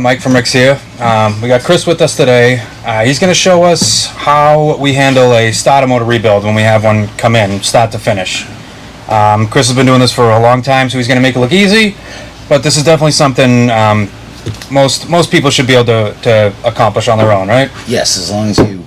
Mike from Rick's here. We got Chris with us today. He's going to show us how we handle a starter motor rebuild when we have one come in, start to finish. Chris has been doing this for a long time, so he's going to make it look easy, but this is definitely something most people should be able to accomplish on their own, right? Yes, as long as you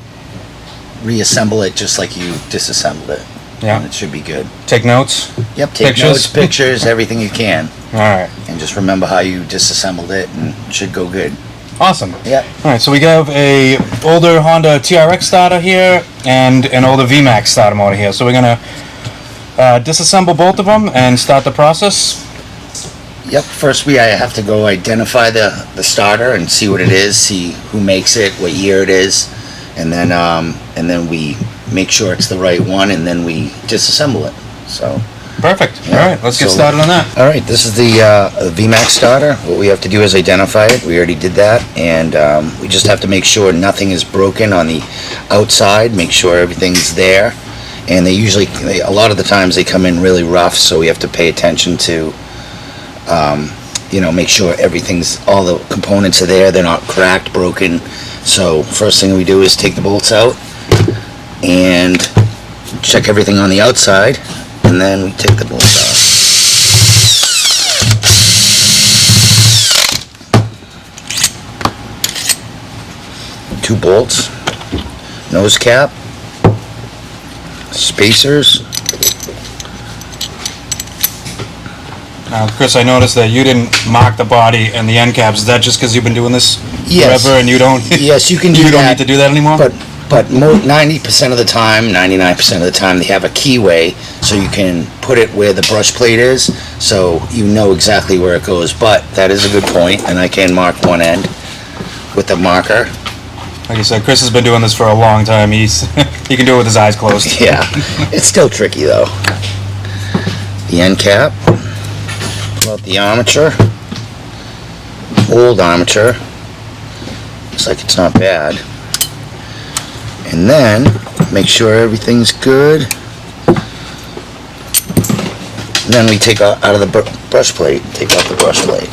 reassemble it just like you disassembled it. Yeah. It should be good. Take notes? Yep, take notes, pictures, everything you can. Alright. And just remember how you disassembled it, and it should go good. Awesome. Yep. Alright, so we have a older Honda TRX starter here and an older VMAX starter motor here. So we're going to disassemble both of them and start the process. Yep, first I have to go identify the starter and see what it is, see who makes it, what year it is, and then we make sure it's the right one, and then we disassemble it. So perfect. Yeah. All right, let's get started on that. All right, this is the VMAX starter. What we have to do is identify it. We already did that, and we just have to make sure nothing is broken on the outside, make sure everything's there. And a lot of the times they come in really rough, so we have to pay attention to make sure all the components are there, they're not cracked, broken. So first thing we do is take the bolts out and check everything on the outside, and then we take the bolts off. 2 bolts, nose cap, spacers. Now, Chris, I noticed that you didn't mark the body and the end caps. Is that just because you've been doing this forever and you don't? Yes, you can do you that. don't need to do that anymore. But 90% of the time, 99% of the time, they have a keyway, so you can put it where the brush plate is, so you know exactly where it goes. But that is a good point, and I can mark one end with the marker. Like you said, Chris has been doing this for a long time. He can do it with his eyes closed. Yeah, it's still tricky though. The end cap, about the armature, old armature. Looks like it's not bad. And then make sure everything's good. And then we take out of the brush plate. Take off the brush plate.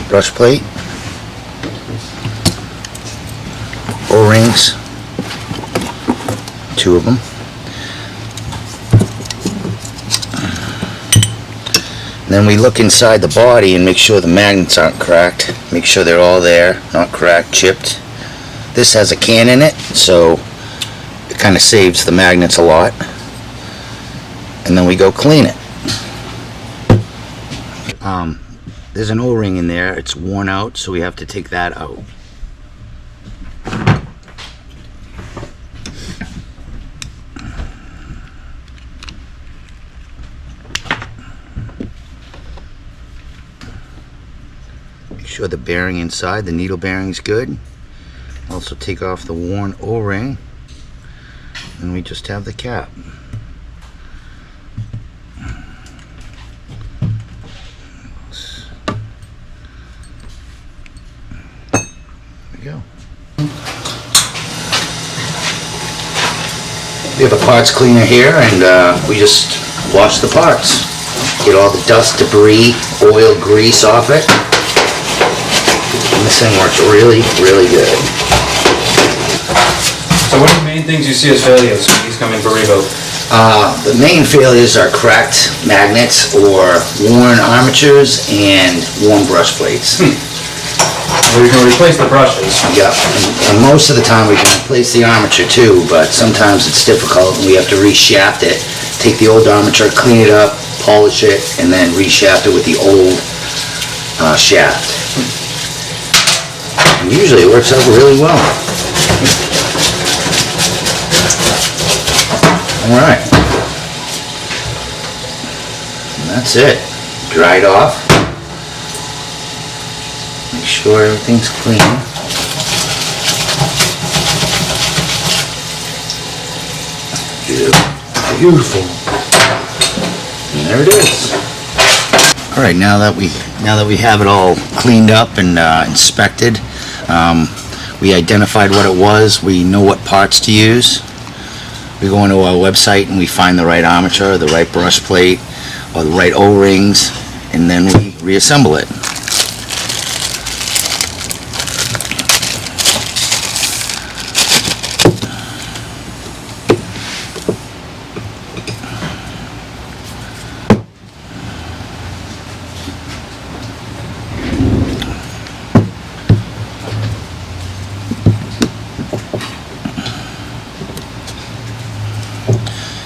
Brush plate, O-rings, 2 of them. And then we look inside the body and make sure the magnets aren't cracked. Make sure they're all there, not cracked, chipped. This has a can in it, so it kind of saves the magnets a lot. And then we go clean it. There's an O-ring in there. It's worn out, so we have to take that out. Make sure the bearing inside, the needle bearing's good. Also take off the worn O-ring, and we just have the cap. Go. We have a parts cleaner here, and we just wash the parts. Get all the dust, debris, oil, grease off it. And this thing works really, really good. So what are the main things you see as failures when these come in for rebuild? The main failures are cracked magnets or worn armatures and worn brush plates. We can replace the brushes. Yep, and most of the time we can replace the armature too, but sometimes it's difficult and we have to reshaft it. Take the old armature, clean it up, polish it, and then reshaft it with the old shaft. And usually it works out really well. Alright. And that's it. Dried off. Make sure everything's clean. Beautiful. And there it is. All right, now that we have it all cleaned up and inspected, We identified what it was. We know what parts to use. We go into our website and we find the right armature, the right brush plate, or the right O-rings, and then we reassemble it.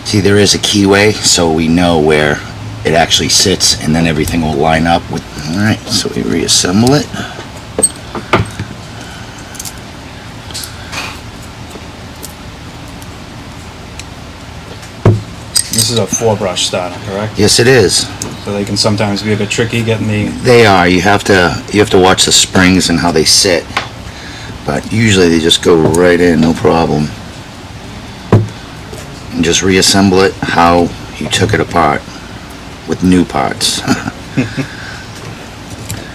See, there is a keyway, so we know where it actually sits, and then everything will line up with. Alright, so we reassemble it. This is a 4-brush starter, correct? Yes, it is. So they can sometimes be a bit tricky getting the... They are. You have to watch the springs and how they sit, but usually they just go right in, no problem. And just reassemble it how you took it apart with new parts.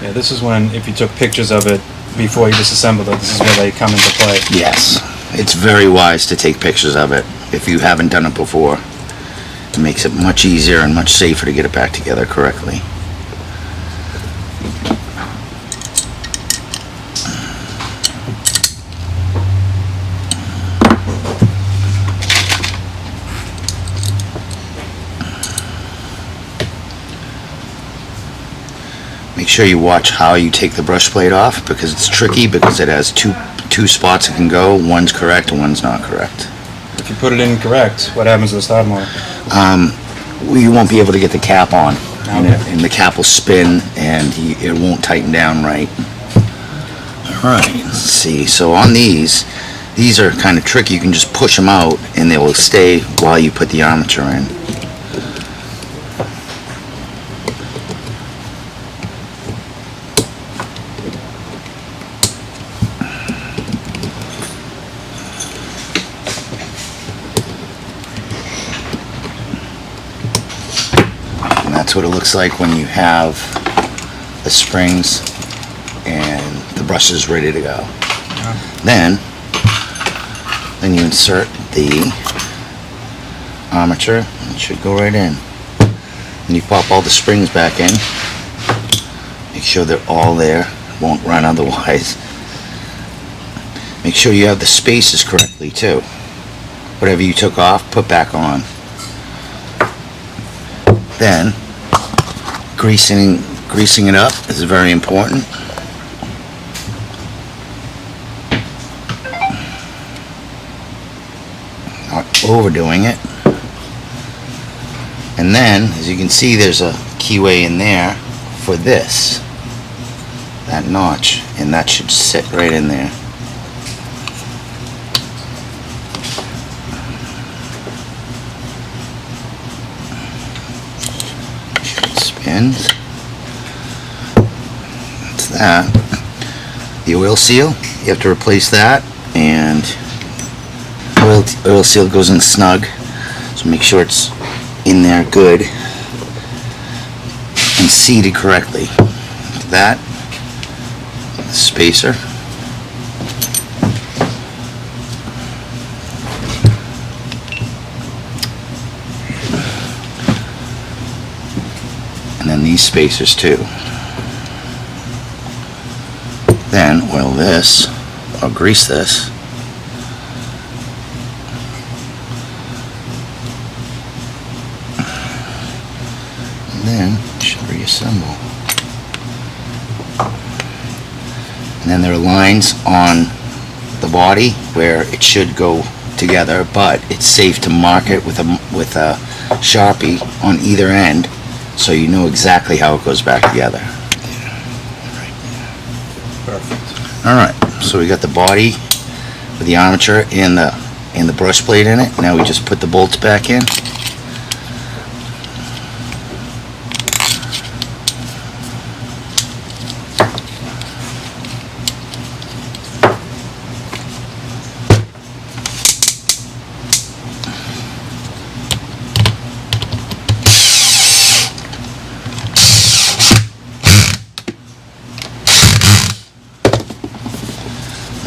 Yeah, this is when, if you took pictures of it before you disassembled it, this is where they come into play. Yes, it's very wise to take pictures of it if you haven't done it before. It makes it much easier and much safer to get it back together correctly. Make sure you watch how you take the brush plate off, because it's tricky, because it has two spots it can go. One's correct and one's not correct. If you put it in correct, what happens to the starter motor? You won't be able to get the cap on, Okay. and the cap will spin and it won't tighten down right. Alright, let's see. So on these are kind of tricky. You can just push them out and they will stay while you put the armature in. That's what it looks like when you have the springs and the brushes ready to go. Then you insert the armature. It should go right in. And you pop all the springs back in. Make sure they're all there. Won't run otherwise. Make sure you have the spaces correctly too. Whatever you took off, put back on. Then greasing it up is very important. Not overdoing it. And then, as you can see, there's a keyway in there for this, that notch, and that should sit right in there. Spins. That's that. The oil seal, you have to replace that, and oil seal goes in snug, so make sure it's in there good and seated correctly. That, the spacer, and then these spacers too. Then oil this, or grease this. And then it should reassemble. And then there are lines on the body where it should go together, but it's safe to mark it with a Sharpie on either end, so you know exactly how it goes back together. Perfect. Alright, so we got the body with the armature and the brush plate in it. Now we just put the bolts back in.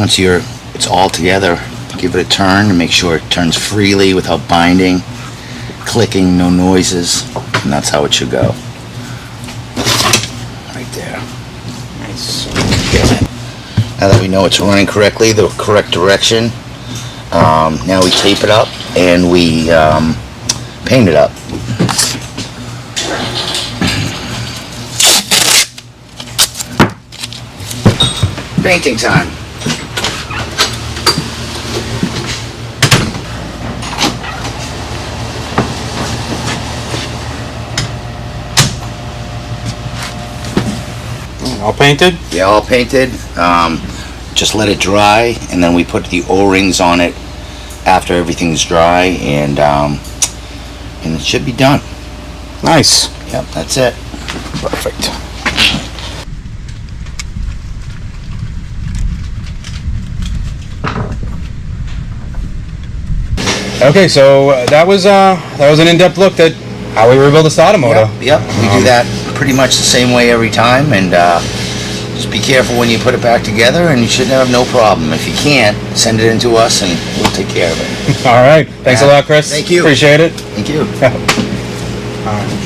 once it's all together, give it a turn and make sure it turns freely without binding, clicking, no noises, and that's how it should go. Right there. Nice. Now that we know it's running correctly, the correct direction, now we tape it up and we paint it up. Painting time. All painted? Yeah, all painted. Just let it dry, and then we put the O-rings on it after everything's dry, and it should be done. Nice. Yep, that's it. Perfect. Okay, so that was an in-depth look at how we rebuild a starter motor. Yep, we do that pretty much the same way every time, and just be careful when you put it back together, and you should have no problem. If you can't, send it in to us, and we'll take care of it. All right. Thanks a lot, Chris. Thank you. Appreciate it. Thank you. All right.